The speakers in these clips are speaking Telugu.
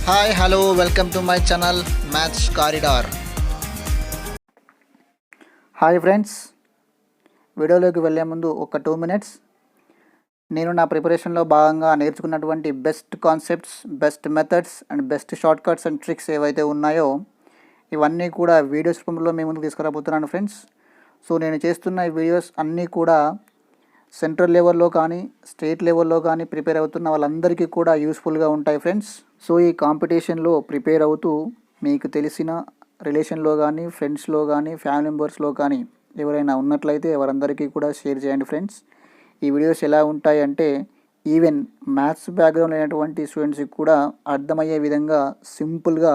Hi hello welcome to my channel maths corridor. Hi friends, వీడియోలోకి వెళ్ళే ముందు ఒక 2 మినిట్స్ నేను నా ప్రిపరేషన్లో భాగంగా నేర్చుకున్నటువంటి best concepts, best methods and best short cuts and tricks ఏవైతే ఉన్నాయో ఇవన్నీ కూడా వీడియోస్ రూపంలో మీ ముందుకు తీసుకురాబోతున్నాను ఫ్రెండ్స్. సో నేను చేస్తున్న ఈ వీడియోస్ అన్నీ కూడా సెంట్రల్ లెవెల్లో కానీ స్టేట్ లెవెల్లో కానీ ప్రిపేర్ అవుతున్న వాళ్ళందరికీ కూడా యూస్ఫుల్గా ఉంటాయి ఫ్రెండ్స్. సో ఈ కాంపిటీషన్లో ప్రిపేర్ అవుతూ మీకు తెలిసిన రిలేషన్లో కానీ ఫ్రెండ్స్లో కానీ ఫ్యామిలీ మెంబర్స్లో కానీ ఎవరైనా ఉన్నట్లయితే వారందరికీ కూడా షేర్ చేయండి ఫ్రెండ్స్. ఈ వీడియోస్ ఎలా ఉంటాయి అంటే ఈవెన్ మ్యాథ్స్ బ్యాక్గ్రౌండ్ అయినటువంటి స్టూడెంట్స్కి కూడా అర్థమయ్యే విధంగా సింపుల్గా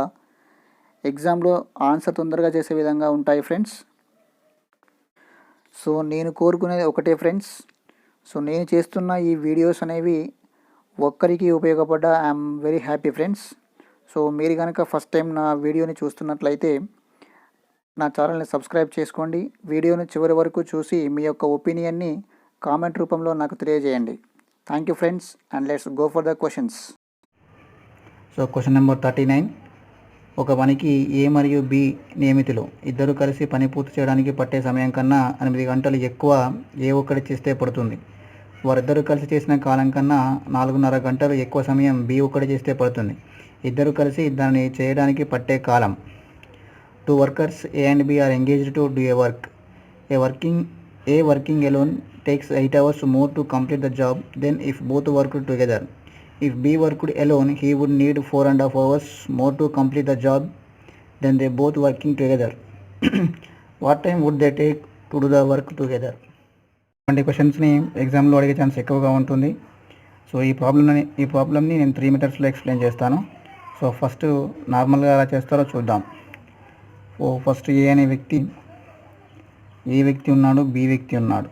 ఎగ్జామ్లో ఆన్సర్ తొందరగా చేసే విధంగా ఉంటాయి ఫ్రెండ్స్. సో నేను కోరుకునేది ఒకటే ఫ్రెండ్స్, సో నేను చేస్తున్న ఈ వీడియోస్ అనేవి ఒక్కరికి ఉపయోగపడ్డా I'm very happy friends. So మీరు కనుక ఫస్ట్ టైం నా వీడియోని చూస్తున్నట్లయితే నా ఛానల్ని సబ్స్క్రైబ్ చేసుకోండి. వీడియోని చివరి వరకు చూసి మీ యొక్క ఒపీనియన్ని కామెంట్ రూపంలో నాకు తెలియజేయండి. Thank you friends and let's go for the questions. So question number 39. ఒక పనికి ఏ మరియు బి నియమితులు. ఇద్దరు కలిసి పని పూర్తి చేయడానికి పట్టే సమయం కన్నా 8 గంటలు ఎక్కువ ఏ ఒక్కటి చేస్తే పడుతుంది. వారిద్దరూ కలిసి చేసిన కాలం కన్నా 4.5 గంటలు ఎక్కువ సమయం బి ఒక్కటి చేస్తే పడుతుంది. ఇద్దరు కలిసి దాన్ని చేయడానికి పట్టే కాలం. 2 workers A and B are engaged to do a work. A working alone takes 8 hours more to complete the job than if both worked together. If B worked alone, he would need 4.5 hours more to complete the job than they both working together. What time would they take to do the work together? ఇటువంటి క్వశ్చన్స్ని ఎగ్జామ్లో అడిగే ఛాన్స్ ఎక్కువగా ఉంటుంది. సో ఈ ప్రాబ్లమ్ని నేను 3 మీటర్స్లో ఎక్స్ప్లెయిన్ చేస్తాను. సో ఫస్ట్ నార్మల్గా ఎలా చేస్తారో చూద్దాం. సో ఫస్ట్ ఏ వ్యక్తి ఉన్నాడు, బి వ్యక్తి ఉన్నాడు.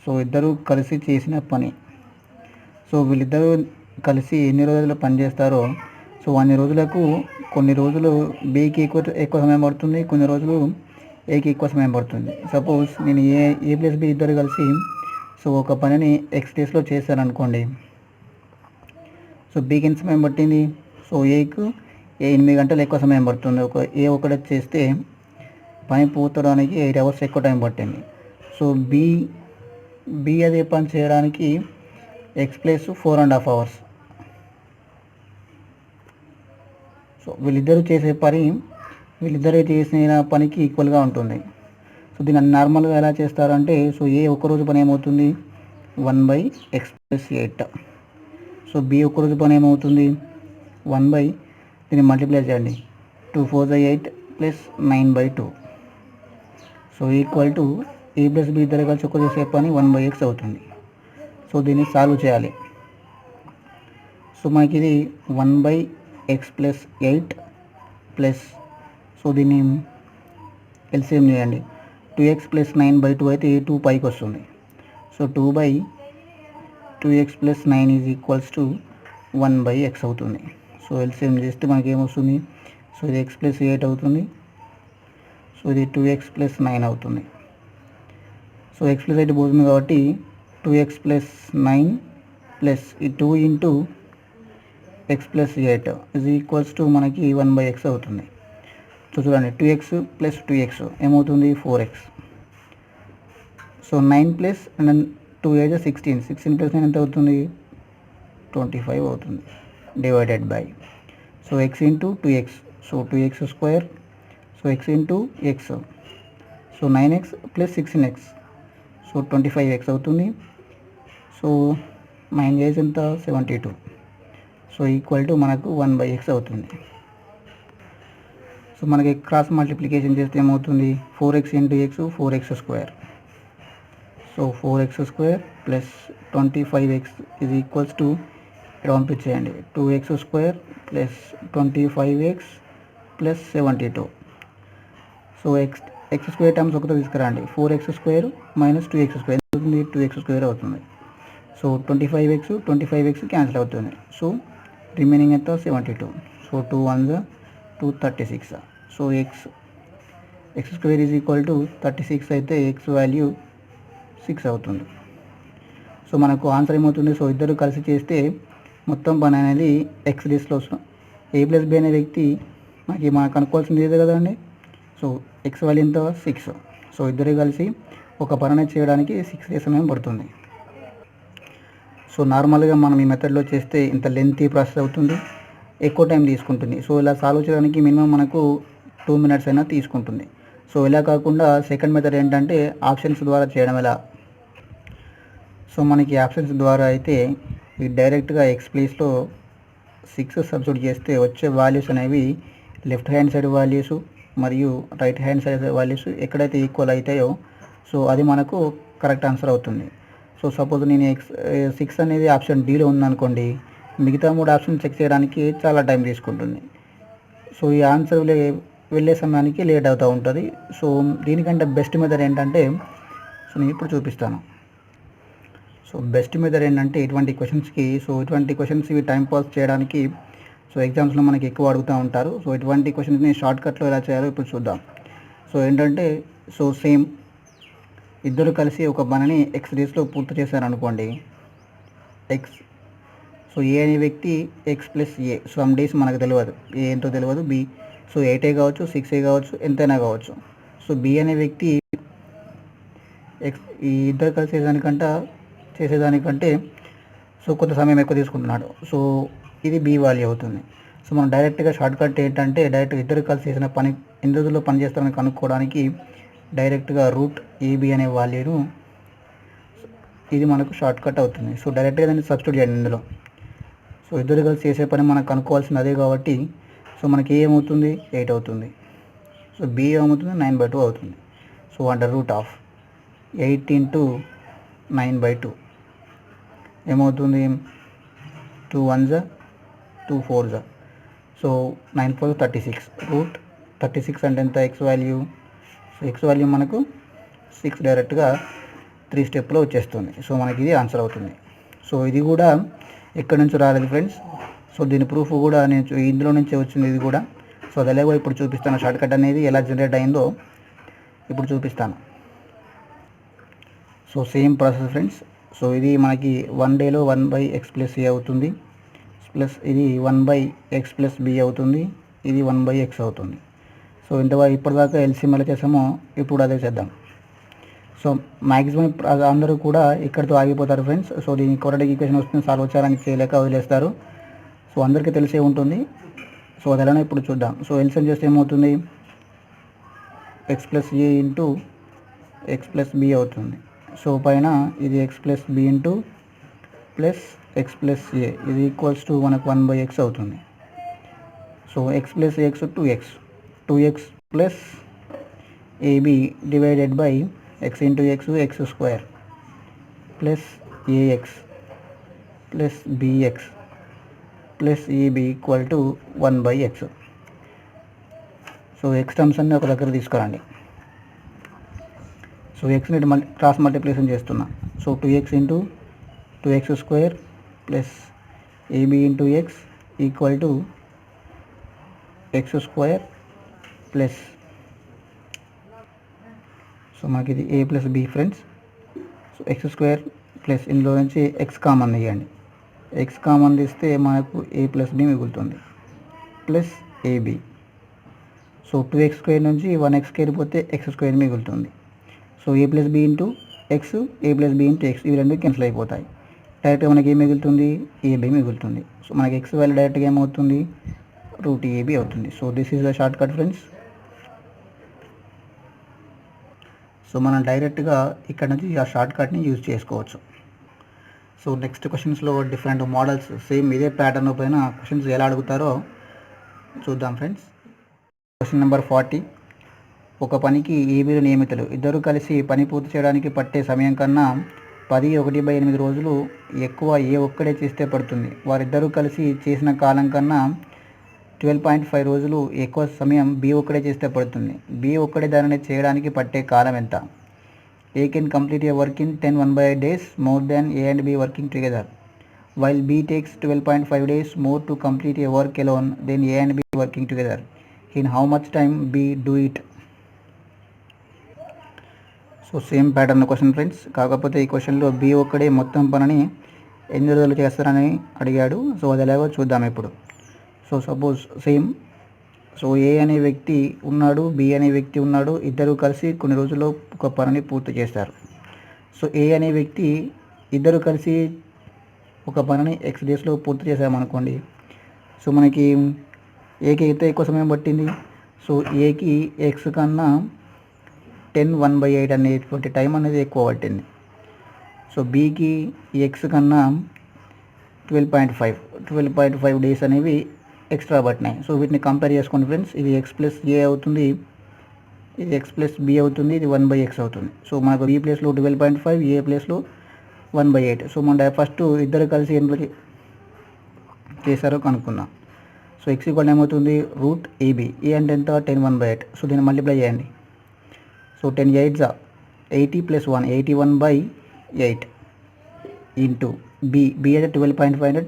సో ఇద్దరు కలిసి చేసిన పని. సో వీళ్ళిద్దరూ కలిసి ఎన్ని రోజులు పని చేస్తారో సో అన్ని రోజులకు కొన్ని రోజులు బికి ఎక్కువ సమయం పడుతుంది, కొన్ని రోజులు ఏకి ఎక్కువ సమయం పడుతుంది. సపోజ్ నేను ఏ ప్లస్ బి ఇద్దరు కలిసి సో ఒక పనిని ఎక్స్ డేస్లో చేశాను అనుకోండి. సో బికి ఎంత సమయం పట్టింది? సో ఏకు 8 గంటలు ఎక్కువ సమయం పడుతుంది. ఒకటి చేస్తే పని పూర్తవడానికి 8 hours ఎక్కువ టైం పట్టింది. సో బి అదే పని చేయడానికి ఎక్స్ ప్లస్ 4.5 hours. సో వీళ్ళిద్దరూ చేసిన పనికి ఈక్వల్గా ఉంటుంది. సో దీన్ని నార్మల్గా ఎలా చేస్తారంటే సో ఏ ఒక్కరోజు పని ఏమవుతుంది 1/x+8. సో బి ఒక్కరోజు పని ఏమవుతుంది 1 దీన్ని మల్టిప్లై చేయండి 2 4 8 plus 9/2. So equal to A plus B ఇద్దరు కలిసి ఒక్క చేసే పని 1/x అవుతుంది. సో దీన్ని సాల్వ్ చేయాలి. సో మనకి ఇది 1/x+8 ప్లస్ సో దీన్ని ఎల్సిఎం చేయండి 2x + 9/2 అయితే 2 పైకి వస్తుంది. So 2/2x+9 is equals to 1/x అవుతుంది. సో ఎల్సిఎం చేస్తే మనకి ఏమొస్తుంది? సో ఇది x+8 అవుతుంది. సో ఇది 2x+9 అవుతుంది. సో x+8 పోతుంది కాబట్టి 2x+9 ప్లస్ ఈ 2 into x+8 is equals to మనకి 1/x అవుతుంది. సో చూడండి 2x + 2x ఏమవుతుంది 4x. సో 9 ప్లస్ 2 8 16 + 9 ఎంత అవుతుంది 25 అవుతుంది divided by so x into 2x. So 2x². So x into x. So 9x + 16x. So 25x అవుతుంది. సో 9 చేసి ఎంత 72. సో ఈక్వల్ టు మనకు 1/x అవుతుంది. సో మనకి క్రాస్ మల్టిప్లికేషన్ చేస్తే ఏమవుతుంది 4x into x 4x². So 4x² plus 25x is equals to ఇక్కడ పంపించేయండి 2x² plus 25x plus 72. So x² terms ఒకటి తీసుకురండి 4x² మైనస్ 2x² అవుతుంది 2x² అవుతుంది. సో 25x క్యాన్సిల్ అవుతుంది. సో రిమైనింగ్ ఎంత 72. So 2 1 236. So x² is equal to 36 అయితే x వాల్యూ 6 అవుతుంది. సో మనకు ఆన్సర్ ఏమవుతుంది? సో ఇద్దరు కలిసి చేస్తే మొత్తం పని అనేది x డేస్లో ఏ ప్లస్ బి అనే వ్యక్తి మనకు కనుక్కోవాల్సింది ఇదే కదండి. సో ఎక్స్ వాల్యూ ఎంత 6. సో ఇద్దరు కలిసి ఒక పనిని చేయడానికి 6 డేస్ సమయం పడుతుంది. సో నార్మల్గా మనం ఈ మెథడ్లో చేస్తే ఇంత లెంతీ ప్రాసెస్ అవుతుంది, ఎక్కువ టైం తీసుకుంటుంది. సో ఇలా సాల్వ్ చేయడానికి మినిమం మనకు 2 minutes అయినా తీసుకుంటుంది. సో ఇలా కాకుండా సెకండ్ మెథడ్ ఏంటంటే ఆప్షన్స్ ద్వారా చేయడం ఎలా. సో మనకి ఆప్షన్స్ ద్వారా అయితే ఈ డైరెక్ట్గా ఎక్స్ ప్లేస్లో 6 సబ్స్టిట్యూట్ చేస్తే వచ్చే వాల్యూస్ అనేవి లెఫ్ట్ హ్యాండ్ సైడ్ వాల్యూస్ మరియు రైట్ హ్యాండ్ సైడ్ వాల్యూస్ ఎక్కడైతే ఈక్వల్ అవుతాయో సో అది మనకు కరెక్ట్ ఆన్సర్ అవుతుంది. సో సపోజ్ నేను 6 అనేది ఆప్షన్ డీలో ఉందనుకోండి, మిగతా 3 ఆప్షన్ చెక్ చేయడానికి చాలా టైం తీసుకుంటుంది. సో ఈ ఆన్సర్ వెళ్ళే సమయానికి లేట్ అవుతూ ఉంటుంది. సో దీనికంటే బెస్ట్ మెథడ్ ఏంటంటే సో నేను ఇప్పుడు చూపిస్తాను. సో బెస్ట్ మెథడ్ ఏంటంటే ఇటువంటి క్వశ్చన్స్ ఇవి టైం పాస్ చేయడానికి సో ఎగ్జామ్స్లో మనకి ఎక్కువ అడుగుతూ ఉంటారు. సో ఇటువంటి క్వశ్చన్స్ని షార్ట్కట్లో ఎలా చేయాలో ఇప్పుడు చూద్దాం. సో ఏంటంటే సో సేమ్ ఇద్దరు కలిసి ఒక పనిని ఎక్స్ డేస్లో పూర్తి చేశారనుకోండి. సో ఏ అనే వ్యక్తి ఎక్స్ ప్లస్ ఏ సమ్ డేస్ మనకు తెలియదు, ఏ ఏంటో తెలియదు, బి సో 8 కావచ్చు, 6 కావచ్చు, ఎంతైనా కావచ్చు. సో బి అనే వ్యక్తి ఈ ఇద్దరు కలిసి చేసేదానికంటే సో కొంత సమయం ఎక్కువ తీసుకుంటున్నాడు. సో ఇది బి వాల్యూ అవుతుంది. సో మనం డైరెక్ట్గా షార్ట్కట్ ఏంటంటే డైరెక్ట్గా ఇద్దరు కలిసి చేసిన పని ఎన్ని రోజుల్లో పని చేస్తామని కనుక్కోవడానికి డైరెక్ట్గా రూట్ ఏబి అనే వాల్యూను ఇది మనకు షార్ట్కట్ అవుతుంది. సో డైరెక్ట్గా దాన్ని సబ్స్టిట్యూట్ చేయండి ఇందులో. సో ఇద్దరు కలిసి చేసే పని మనకు కనుక్కోవాల్సింది అదే కాబట్టి సో మనకి ఏమవుతుంది 8 అవుతుంది. సో బి ఏమవుతుంది 9/2 అవుతుంది. సో అండర్ రూట్ ఆఫ్ 8 × 9/2 ఏమవుతుంది 2 1s 2 4s. సో 9 4 36 రూట్ 36 అంటే ఎంత X value. So X value మనకు 6 డైరెక్ట్గా 3 స్టెప్లో వచ్చేస్తుంది. సో మనకి ఇది ఆన్సర్ అవుతుంది. సో ఇది కూడా ఎక్కడి నుంచి రాలేదు ఫ్రెండ్స్. సో దీని ప్రూఫ్ కూడా నేను ఇందులో నుంచే వచ్చింది ఇది కూడా. సో అది ఎలాగో ఇప్పుడు చూపిస్తాను. షార్ట్కట్ అనేది ఎలా జనరేట్ అయిందో ఇప్పుడు చూపిస్తాను. So same process friends. So ఇది మనకి 1 డేలో 1/x + a అవుతుంది, ప్లస్ ఇది 1/x + b అవుతుంది, ఇది 1/x అవుతుంది. సో ఇప్పటిదాకా ఎల్సిఎం ఎలా చేసామో ఇప్పుడు అదే చేద్దాం. సో మ్యాక్సిమం అందరూ కూడా ఇక్కడితో ఆగిపోతారు ఫ్రెండ్స్. సో దీని క్వాడ్రాటిక్ ఈక్వేషన్ వస్తుంది, సాల్వ్ చేయడానికి చేయలేక వదిలేస్తారు. సో అందరికీ తెలిసే ఉంటుంది. సో అది ఎలానో ఇప్పుడు చూద్దాం. సో ఎల్సిఎం చేస్తే ఏమవుతుంది x + a × x + b అవుతుంది. సో పైన ఇది x + b + x + a ఇది ఈక్వల్స్ టు మనకు 1/x అవుతుంది. So x + ax 2x + ab divided by x × x x² plus ax plus bx plus ab equal to 1/x. So x terms అన్నీ ఒక దగ్గర తీసుకురండి. సో ఎక్స్ని క్రాస్ మల్టిప్లికేషన్ చేస్తున్నా. So 2x × 2x² plus ab × x equal to x² plus so మనకి ఇది a + b friends. So x² plus ఇందులో నుంచి x కామన్ తీయండి. x కామన్ తీస్తే మనకు a + b మిగులుతుంది ప్లస్ ab. సో 2x² నుంచి 1x వెళ్ళిపోతే x² మిగులుతుంది. So a + b × x a + b × x ఇవి రెండు క్యాన్సిల్ అయిపోతాయి. డైరెక్ట్గా మనకి ఏం మిగులుతుంది ab మిగులుతుంది. సో మనకి x వాల్యూ డైరెక్ట్గా ఏమవుతుంది రూట్ ab అవుతుంది. So this is the shortcut friends. So మనం డైరెక్ట్గా ఇక్కడ నుంచి ఆ షార్ట్ కట్ని యూజ్ చేసుకోవచ్చు. సో నెక్స్ట్ క్వశ్చన్స్లో డిఫరెంట్ మోడల్స్ సేమ్ ఇదే ప్యాటర్న్ పైన క్వశ్చన్స్ ఎలా అడుగుతారో చూద్దాం ఫ్రెండ్స్. Question number 40. ఒక పనికి ఏబీలు నియమితులు ఇద్దరు కలిసి పని పూర్తి చేయడానికి పట్టే సమయం కన్నా 10/8 రోజులు ఎక్కువ ఏ ఒక్కడే చేస్తే పడుతుంది. వారిద్దరూ కలిసి చేసిన కాలం కన్నా 12.5 రోజులు ఎక్కువ సమయం బి ఒక్కడే చేస్తే పడుతుంది. బి ఒక్కడే దానిని చేయడానికి పట్టే కాలం ఎంత? ఏ can complete A work in 10 1/8 days more than A and B working together, while B takes 12.5 days more to complete a work alone than A and B working together. In how much time B do it? So same pattern question friends. కాకపోతే ఈ క్వశ్చన్లో బి ఒక్కడే మొత్తం పనిని ఎన్ని రోజులు చేస్తారని అడిగాడు. సో అది ఎలాగో చూద్దాం ఇప్పుడు. So suppose same. సో ఏ అనే వ్యక్తి ఉన్నాడు, బి అనే వ్యక్తి ఉన్నాడు, ఇద్దరు కలిసి కొన్ని రోజుల్లో ఒక పనిని పూర్తి చేస్తారు. సో ఏ అనే వ్యక్తి ఇద్దరు కలిసి ఒక పనిని ఎక్స్ డేస్లో పూర్తి చేసామనుకోండి. సో మనకి ఏకి అయితే ఎక్కువ సమయం పట్టింది. సో ఏకి ఎక్స్ కన్నా 10/1/8 అనేటువంటి టైం అనేది ఎక్కువ పట్టింది. సో బీకి ఎక్స్ కన్నా 12.5 డేస్ అనేవి ఎక్స్ట్రా పట్టినాయి. సో వీటిని కంపేర్ చేసుకోండి ఫ్రెండ్స్. ఇది ఎక్స్ ప్లస్ ఏ అవుతుంది, ఇది ఎక్స్ ప్లస్ బి అవుతుంది, ఇది 1/x అవుతుంది. సో మనకు బి ప్లేస్లో 12.5, ఏ ప్లేస్లో 1/8. సో మన ఫస్ట్ ఇద్దరు కలిసి ఎంత చేశారో కనుక్కుందాం. సో ఎక్స్ ఈక్వల్ ఏమవుతుంది, రూట్ ఏబి. ఏ అంటే ఎంత, 10/1/8. సో దీన్ని మల్టిప్లై చేయండి. సో 10 8 80 + 1 81/8 ఇంటూ బి అయితే 12.5 అంటే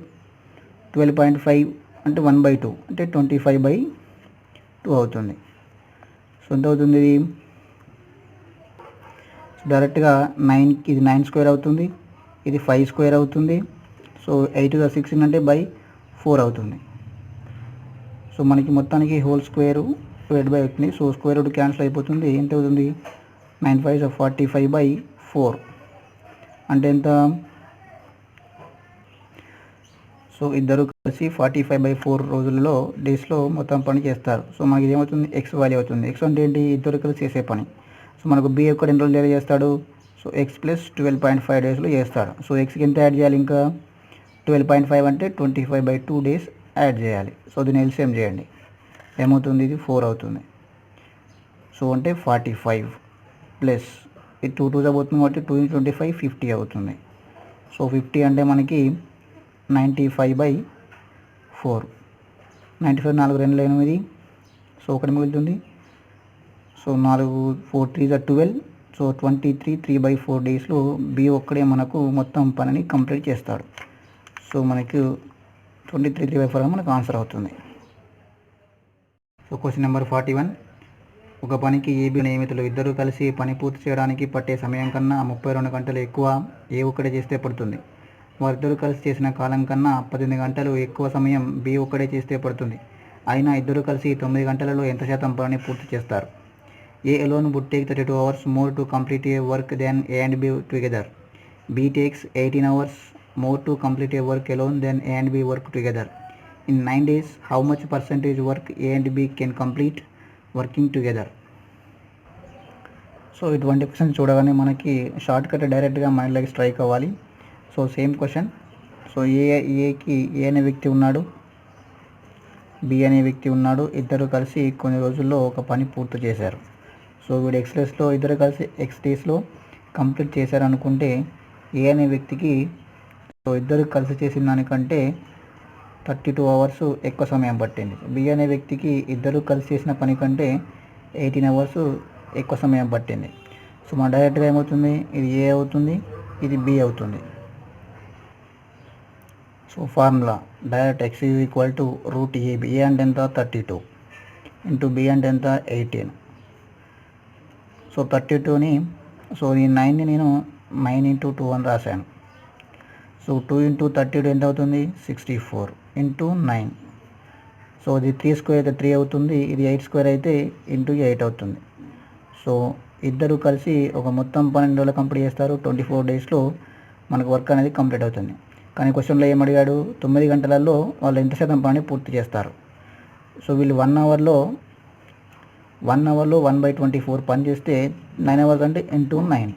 12.5 అంటే 1/2 అంటే 25/2 అవుతుంది. సో ఎంత అవుతుంది ఇది, డైరెక్ట్గా 9, ఇది 9 స్క్వేర్ అవుతుంది, ఇది 5 స్క్వేర్ అవుతుంది. సో 8 + 16 అంటే 4 అవుతుంది. సో మనకి మొత్తానికి హోల్ స్క్వేరు / అవుతుంది. సో స్క్వేర్ రూట్ క్యాన్సిల్ అయిపోతుంది. ఎంత అవుతుంది, 9 5 45/4 అంటే ఎంత. సో ఇద్దరు కలిసి 45/4 రోజులలో డేస్లో మొత్తం పని చేస్తారు. సో మనకి ఏమవుతుంది, ఎక్స్ వాల్యూ అవుతుంది. ఎక్స్ అంటే ఏంటి, ఇద్దరు కలిసి చేసే పని. సో మనకు బి యొక్క 2 రోజులు చేస్తాడు. సో ఎక్స్ ప్లస్ 12.5 డేస్లో చేస్తాడు. సో ఎక్స్కి ఎంత యాడ్ చేయాలి, ఇంకా 12.5 అంటే 25/2 డేస్ యాడ్ చేయాలి. సో దీన్ని ఎల్సిఎం చేయండి, ఏమవుతుంది, ఇది 4 అవుతుంది. సో అంటే 45 ప్లస్ ఇది 2 2 అవుతుంది కాబట్టి 2 × 25 50 అవుతుంది. సో 50 అంటే మనకి 95/4. 95 4 2 8. సో ఒకటి మిగులుతుంది. సో 4 4 3 12. సో 23 3/4 డేస్లో బి ఒక్కడే మనకు మొత్తం పనిని కంప్లీట్ చేస్తాడు. సో మనకు 23 3/4 మనకు ఆన్సర్ అవుతుంది. So question number 41. ఒక పనికి ఏబి నియమితులు ఇద్దరు కలిసి పని పూర్తి చేయడానికి పట్టే సమయం కన్నా 32 గంటలు ఎక్కువ ఏ ఒక్కడే చేస్తే పడుతుంది. వారిద్దరూ కలిసి చేసిన కాలం కన్నా 18 గంటలు ఎక్కువ సమయం బి ఒక్కడే చేస్తే పడుతుంది. అయినా ఇద్దరు కలిసి 9 గంటలలో ఎంత శాతం పనిని పూర్తి చేస్తారు. ఏ alone would take 32 hours more to complete a work than A and B together. B takes 18 hours more to complete a work alone than A and B work together. In 9 days, how much percentage work A and B can complete working together? So ఇటువంటి క్వశ్చన్ చూడగానే మనకి షార్ట్ కట్ డైరెక్ట్గా మైండ్లోకి స్ట్రైక్ అవ్వాలి. So same question. సో ఏకి ఏ అనే వ్యక్తి ఉన్నాడు, బి అనే వ్యక్తి ఉన్నాడు, ఇద్దరు కలిసి కొన్ని రోజుల్లో ఒక పని పూర్తి చేశారు. సో వీడు ఎక్స్ డేస్లో ఇద్దరు కలిసి ఎక్స్ డేస్లో కంప్లీట్ చేశారు అనుకుంటే ఏ అనే వ్యక్తికి సో ఇద్దరు కలిసి చేసిన దానికంటే 32 అవర్స్ ఎక్కువ సమయం పట్టింది. బి అనే వ్యక్తికి ఇద్దరు కలిసి చేసిన పని కంటే 18 అవర్స్ ఎక్కువ సమయం పట్టింది. సో మన డైరెక్ట్గా ఏమవుతుంది, ఇది ఏ అవుతుంది, ఇది బి అవుతుంది. So formula direct x equal to root AB. A అంటే ఎంత, 32 ఇంటూ బి అంటే ఎంత, 18. సో 32ని సో ఈ 9ని నేను 9 × 2 అని రాశాను. సో 2 × 32 ఎంత అవుతుంది, 64 ఇంటూ 9. సో ఇది 3 స్క్వేర్ అయితే 3 అవుతుంది, ఇది 8 స్క్వేర్ అయితే ఇంటూ 8 అవుతుంది. సో ఇద్దరు కలిసి ఒక మొత్తం 12 రోజులు కంప్లీట్ చేస్తారు. 24 డేస్లో మనకు వర్క్ అనేది కంప్లీట్ అవుతుంది. కానీ క్వశ్చన్లో ఏమడిగాడు, 9 గంటలలో వాళ్ళు ఎంత శాతం పని పూర్తి చేస్తారు. సో వీళ్ళు 1 అవర్లో 1/24 పని చేస్తే 9 అవర్స్ అంటే ఇంటూ 9.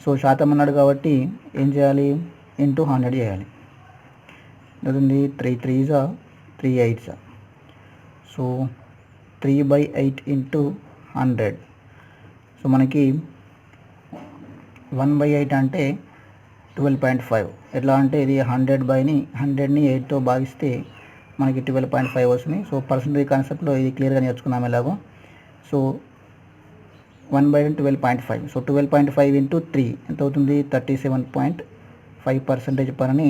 సో శాతం అన్నాడు కాబట్టి ఏం చేయాలి, ఇంటూ 100 చేయాలి. అవుతుంది 3 3s 3 8s. So 3/8 into 100. So మనకి 1/8 అంటే 12.5. ఎట్లా అంటే ఇది 100ని 8తో భాగిస్తే మనకి 12.5 వస్తుంది. సో పర్సంటేజ్ కాన్సెప్ట్లో ఇది క్లియర్గా నేర్చుకున్నాం ఎలాగో. సో 1/8 12.5. సో 12.5 ఇంటూ 3 ఎంత అవుతుంది, 37.5% పనిని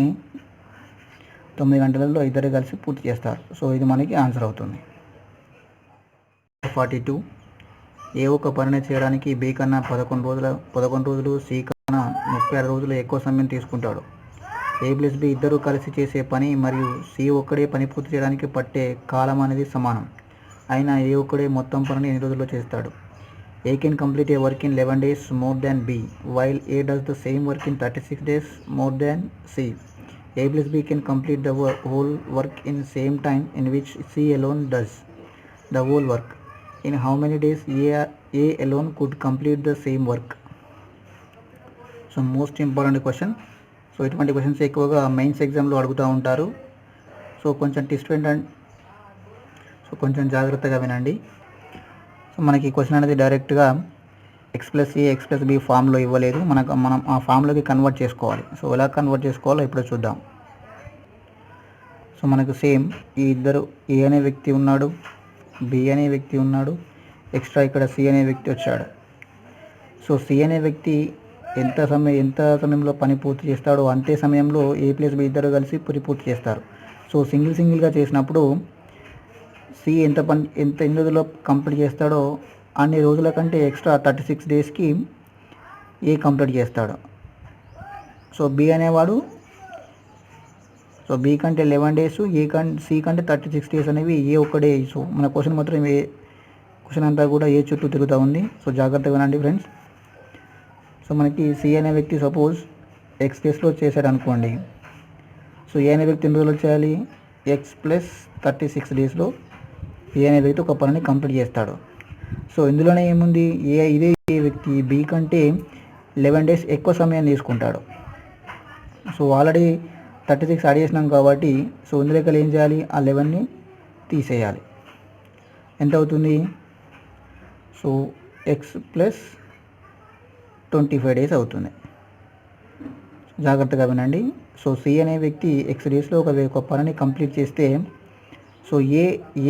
9 గంటలలో ఇద్దరు కలిసి పూర్తి చేస్తారు. సో ఇది మనకి ఆన్సర్ అవుతుంది. 42. ఏ ఒక్క పనిని చేయడానికి బి కన్నా 11 రోజులు, సి కన్నా 36 రోజులు ఎక్కువ సమయం తీసుకుంటాడు. ఏ ప్లస్ బి ఇద్దరు కలిసి చేసే పని మరియు సి ఒక్కడే పని పూర్తి చేయడానికి పట్టే కాలం అనేది సమానం. అయినా ఏ ఒక్కడే మొత్తం పనిని ఎన్ని రోజుల్లో చేస్తాడు? A can complete a work in 11 days more than B, while A does the same work in 36 days more than C. A plus B can complete the whole work in same time in which C alone does the whole work. In how many days A alone could complete the same work? So most important question. So ఇటువంటి క్వశ్చన్స్ ఎక్కువగా మెయిన్స్ ఎగ్జామ్లో అడుగుతూ ఉంటారు. సో కొంచెం డిస్టెంట్ అండ్ సో కొంచెం జాగ్రత్తగా వినండి. సో మనకి ఈ క్వశ్చన్ అనేది డైరెక్ట్గా ఎక్స్ ప్లస్ ఏ ఎక్స్ ప్లస్ బి ఫామ్లో ఇవ్వలేదు, మనం ఆ ఫామ్లోకి కన్వర్ట్ చేసుకోవాలి. సో ఎలా కన్వర్ట్ చేసుకోవాలో ఇప్పుడు చూద్దాం. సో మనకు సేమ్ ఈ ఇద్దరు ఏ అనే వ్యక్తి ఉన్నాడు, బి అనే వ్యక్తి ఉన్నాడు, ఎక్స్ట్రా ఇక్కడ సి అనే వ్యక్తి వచ్చాడు. సో సి అనే వ్యక్తి ఎంత సమయంలో పని పూర్తి చేస్తాడో అంతే సమయంలో ఏ ప్లస్ బి ఇద్దరు కలిసి పూర్తి చేస్తారు. సో సింగిల్గా చేసినప్పుడు సి ఎన్ని రోజుల్లో కంప్లీట్ చేస్తాడో అన్ని రోజుల కంటే ఎక్స్ట్రా 36 డేస్కి ఏ కంప్లీట్ చేస్తాడు. సో బి అనేవాడు బి కంటే 11 డేస్, సి కంటే 36 డేస్ అనేవి ఏ ఒక్కడే. సో మన క్వశ్చన్ మాత్రం క్వశ్చన్ అంతా కూడా ఏ చుట్టూ తిరుగుతూ ఉంది. సో జాగ్రత్తగా వినండి ఫ్రెండ్స్. సో మనకి సి అనే వ్యక్తి సపోజ్ ఎక్స్ డేస్లో చేశాడు అనుకోండి. సో ఏ అనే వ్యక్తి ఎన్ని రోజులు చేయాలి? ఎక్స్ ప్లస్ 36 డేస్లో ఏ అనే వ్యక్తి ఒక పనిని కంప్లీట్ చేస్తాడు. సో ఇందులోనే ఏముంది, ఇదే వ్యక్తి బి కంటే 11 డేస్ ఎక్కువ సమయం తీసుకుంటాడు. సో ఆల్రెడీ 36 యాడ్ చేసినాం కాబట్టి సో ఇందులో ఏం చేయాలి? ఆ 11ని తీసేయాలి. ఎంత అవుతుంది? సో ఎక్స్ ప్లస్ 25 డేస్ అవుతుంది. జాగ్రత్తగా వినండి. సో సి అనే వ్యక్తి ఎక్స్ డేస్లో ఒక పనిని కంప్లీట్ చేస్తే సో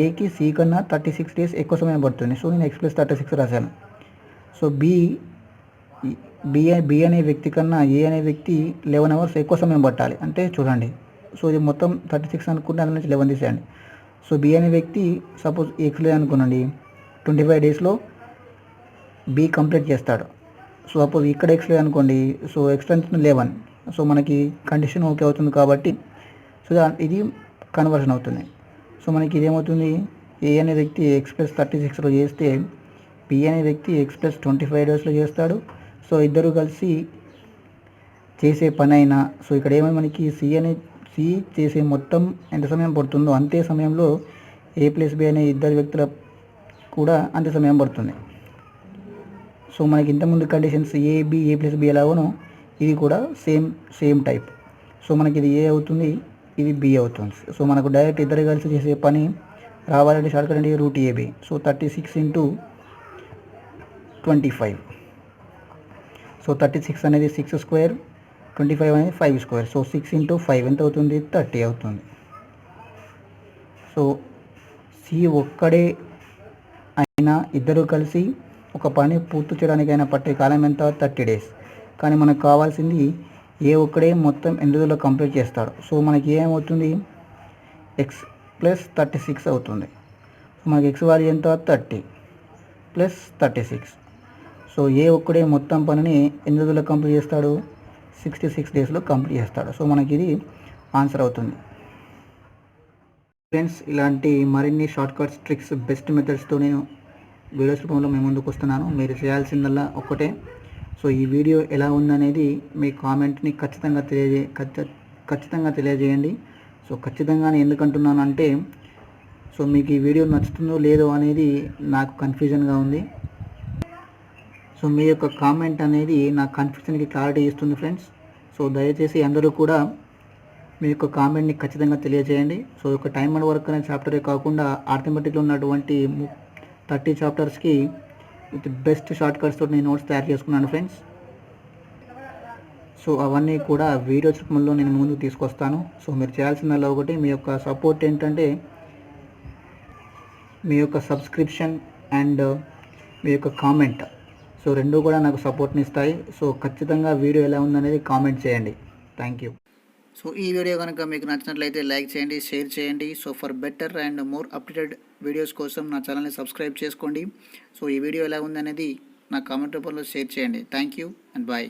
ఏకి సి కన్నా 36 డేస్ ఎక్కువ సమయం పడుతుంది. సో నేను ఎక్స్ ప్లస్ 36 రాశాను. సో బి అనే వ్యక్తి కన్నా ఏ అనే వ్యక్తి 11 అవర్స్ ఎక్కువ సమయం పట్టాలి. అంటే చూడండి, సో ఇది మొత్తం 36 అనుకుంటే అందులో నుంచి 11 తీసేయండి. సో బి అనే వ్యక్తి సపోజ్ ఎక్స్లే అనుకోనండి, 25 డేస్లో బి కంప్లీట్ చేస్తాడు. సో సపోజ్ ఇక్కడ ఎక్స్లే అనుకోండి, సో ఎక్స్ట్రా 11. సో మనకి కండిషన్ ఓకే అవుతుంది కాబట్టి సో ఇది కన్వర్షన్ అవుతుంది. సో మనకి ఇదేమవుతుంది, ఏ అనే వ్యక్తి ఎక్స్ ప్లస్ 36లో చేస్తే బి అనే వ్యక్తి ఎక్స్ ప్లస్ 25 డేస్లో చేస్తాడు. సో ఇద్దరు కలిసి చేసే పని అయినా సో ఇక్కడ ఏమైనా మనకి సి చేసే మొత్తం ఎంత సమయం పడుతుందో అంతే సమయంలో ఏ ప్లస్ బి అనే ఇద్దరు వ్యక్తుల కూడా అంతే సమయం పడుతుంది. సో మనకి ఇంతకుముందు కండిషన్స్ ఏ ప్లస్ బి ఎలాగోనో ఇది కూడా సేమ్ టైప్. సో మనకి ఇది ఏ అవుతుంది, ఇది బి అవుతుంది. సో మనకు డైరెక్ట్ ఇద్దరు కలిసి చేసే పని రావాలంటే షార్ట్కట్ అంటే రూట్ ఏబి. సో 36 × 25. సో 36 అనేది 6 స్క్వేర్, 25 అనేది 5 స్క్వేర్. సో 6 × 5 ఎంత అవుతుంది? 30 అవుతుంది. సో సి ఒక్కడే అయినా ఇద్దరు కలిసి ఒక పని పూర్తి చేయడానికైనా పట్టే కాలం ఎంత? 30 డేస్. కానీ మనకు కావాల్సింది ఏ ఒక్కడే మొత్తం ఎన్ని రోజుల్లో కంప్లీట్ చేస్తాడు. సో మనకి ఏమవుతుంది? ఎక్స్ ప్లస్ 36 అవుతుంది. సో మనకి ఎక్స్ వాల్యూ ఎంత? 30 ప్లస్ 36. సో ఏ ఒక్కడే మొత్తం పనిని ఎన్ని రోజుల్లో కంప్లీట్ చేస్తాడు? 66 డేస్లో కంప్లీట్ చేస్తాడు. సో మనకి ఇది ఆన్సర్ అవుతుంది. ఫ్రెండ్స్, ఇలాంటి మరిన్ని షార్ట్కట్స్, ట్రిక్స్, బెస్ట్ మెథడ్స్తో నేను వీడియోస్ రూపంలో మేము ముందుకు వస్తున్నాను. మీరు చేయాల్సిందల్లా ఒక్కటే, సో ఈ వీడియో ఎలా ఉందనేది మీ కామెంట్ని ఖచ్చితంగా తెలియజేయండి. సో ఖచ్చితంగా ఎందుకంటున్నాను అంటే సో మీకు ఈ వీడియో నచ్చుతుందో లేదో అనేది నాకు కన్ఫ్యూజన్గా ఉంది. సో మీ యొక్క కామెంట్ అనేది నా కన్ఫ్యూజన్కి క్లారిటీ ఇస్తుంది ఫ్రెండ్స్. సో దయచేసి అందరూ కూడా మీ యొక్క కామెంట్ని ఖచ్చితంగా తెలియజేయండి. సో ఒక టైమ్ అండ్ వర్క్ అనే చాప్టరే కాకుండా ఆర్థమెటిక్లో ఉన్నటువంటి 30 చాప్టర్స్కి విత్ బెస్ట్ షార్ట్ కట్స్ తోటి నేను నోట్స్ తయారు చేసుకున్నాను ఫ్రెండ్స్. సో అవన్నీ కూడా వీడియోస్ రూపంలో నేను ముందుకు తీసుకొస్తాను. సో మీరు చేయాల్సిందల్లా ఒకటి, మీ యొక్క సపోర్ట్ ఏంటంటే మీ యొక్క సబ్స్క్రిప్షన్ అండ్ మీ యొక్క కామెంట్. సో రెండు కూడా నాకు సపోర్ట్ని ఇస్తాయి. సో ఖచ్చితంగా వీడియో ఎలా ఉందనేది కామెంట్ చేయండి. Thank you. సో ఈ వీడియో కనుక మీకు నచ్చినట్లయితే లైక్ చేయండి, షేర్ చేయండి. So for better and more updated videos కోసం నా ఛానల్ని సబ్స్క్రైబ్ చేసుకోండి. సో ఈ వీడియో ఎలా ఉందనేది నా కామెంట్ రూపంలో షేర్ చేయండి. Thank you and bye.